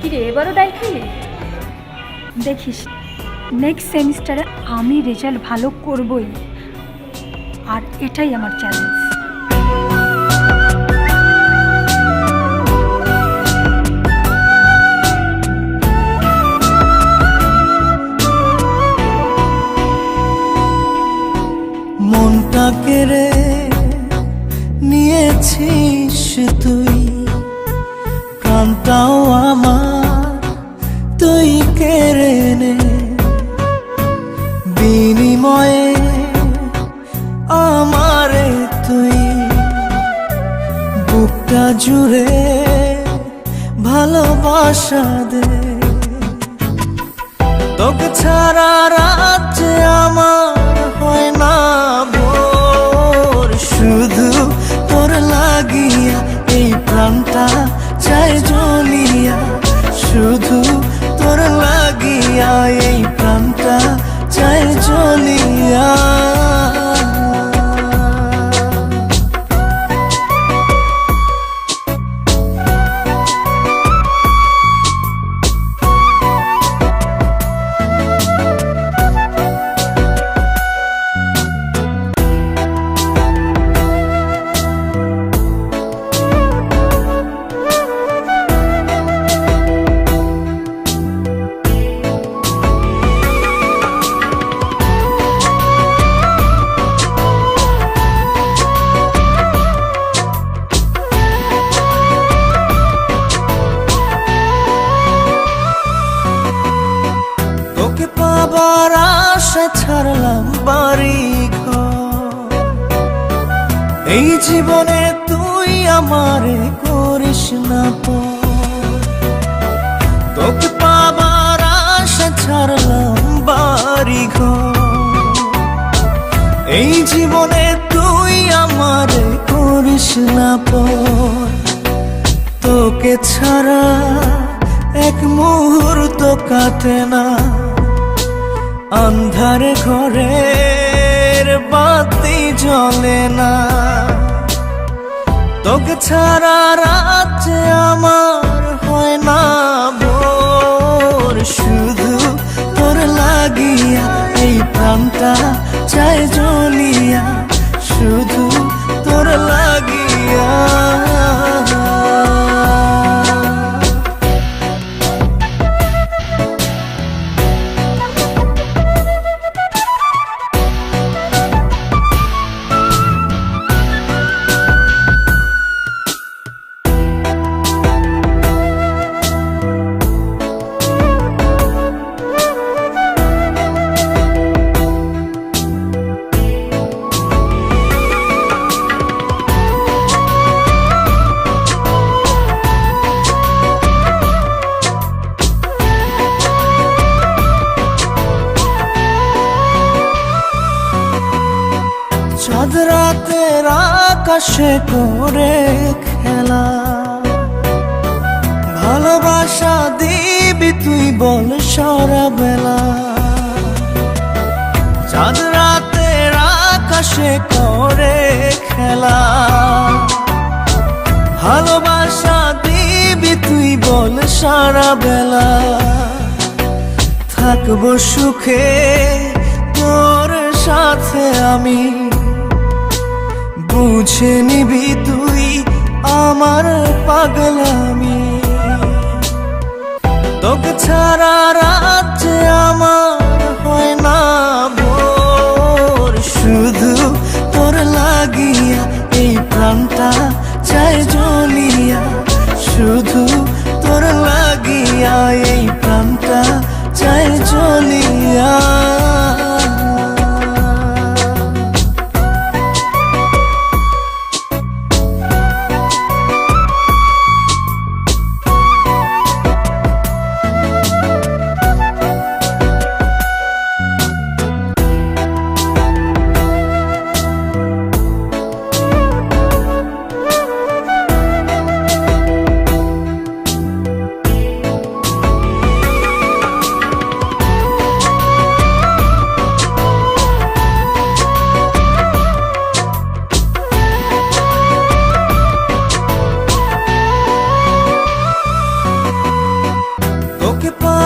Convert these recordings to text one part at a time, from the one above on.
কিরে এবারও ডাই খাইলি? দেখিস নেক্সট সেমিস্টারে আমি রেজাল্ট ভালো করবই, আর এটাই আমার চ্যালেঞ্জ। মনটা কেড়ে নিয়েছিস তুই, প্রাণটাও আমার তুই কেড়ে নে। বিনিময়ে আমারে তুই বুকটা জুড়ে ভালোবাসা দে। তোকে ছাড়া রাত যে আমার হয় না ভোর, শুধু তোর লাগিয়া এই প্রাণটা চাই জ্বলিয়া, শুধু তোর লাগিয়া এই প্রাণটা চাই জ্বলিয়া। পাবার আশা ছাড়লাম বাড়ি ঘর, এই জীবনে তুই আমারে করিস না পর। তোকে পাবার আশা ছাড়লাম বাড়ি ঘর, এই জীবনে তুই আমারে করিস না পর। তোকে ছাড়া এক মুহূর্ত কাটে না, আন্ধার ঘরের বাতি জ্বলে না। তোকে ছাড়া রাত যে আমার হয় না ভোর, শুধু তোর লাগিয়া এই প্রাণটা চাই জ্বলিয়া, শুধু তোর লাগিয়া। চাঁদ রাতের আকাশে করে খেলা, ভালোবাসা দিবি তুই বল সারা বেলা। চাঁদ রাতের আকাশে করে খেলা, ভালোবাসা দিবি তুই বল সারা বেলা। থাকবো সুখে তোর সাথে আমি, বুঝে নিবি তুই আমার পাগলামি। তোকে ছাড়া রাত যে আমার হয় না ভোর, শুধু তোর লাগিয়া এই প্রাণটা চাই জ্বলিয়া, শুধু তোর লাগিয়া এই প্রাণটা চাই জ্বলিয়া।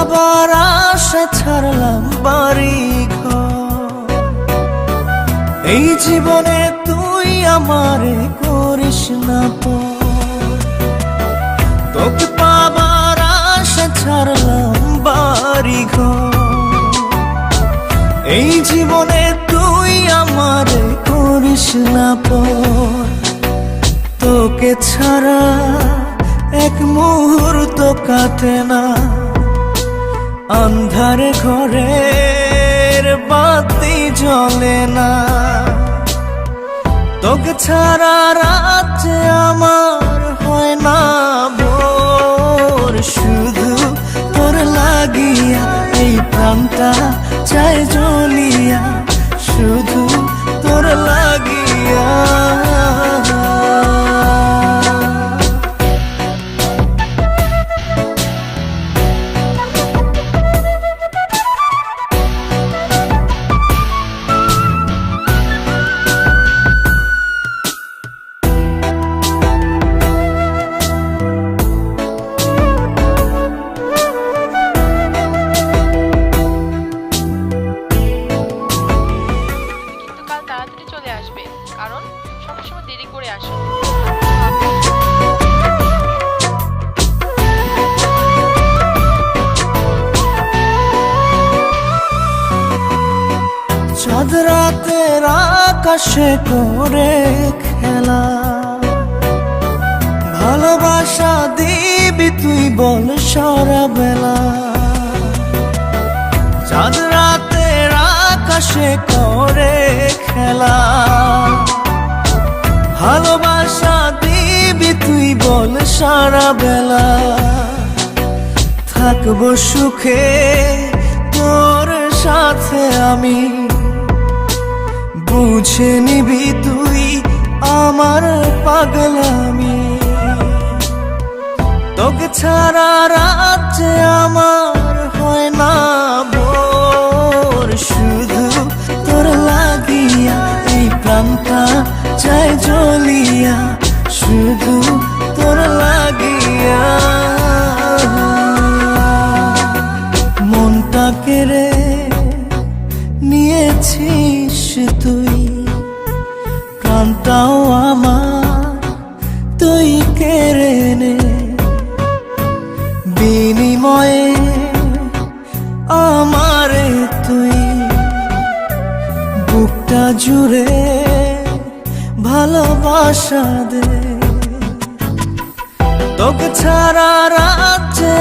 পাবার আশা ছাড়লাম বাড়ি ঘর। এই জীবনে তুই আমারে করিস না পর। তোকে পাবার আশা ছাড়লাম বাড়ি ঘর। এই জীবনে তুই আমারে করিস না পর। তোকে ছাড়া এক মুহূর্ত কাটে না, আন্ধারে ঘরের বাতি জ্বলে না। তোকে ছাড়া রাত যে আমার হয় না ভোর। শুধু তোর লাগিয়া এই প্রাণটা চাই জ্বলিয়া, শুধু তোর লাগিয়া। কারণ সবসময় দেরি করে আসো। চাঁদ রাতের আকাশে করে খেলা, ভালোবাসা দিবি তুই বল সারা বেলা। চাঁদ রাতের আকাশে করে খেলা, ভালোবাসা দিবি তুই বল সারা বেলা। থাকবো সুখে তোর সাথে আমি, বুঝে নিবি তুই আমার পাগলামি। তোকে ছাড়া রাত যে আমার হয় না ভোর। শুধু তোর লাগিয়া এই প্রাণটা চাই জ্বলিয়া, শুধু তোর লাগিয়া। মনটা কেড়ে নিয়েছিস তুই, প্রাণটাও আমার তুই কেড়ে নে। বিনিময়ে আমারে তুই বুকটা জুড়ে ভালোবাসা দে। তোকে ছাড়া রাত যে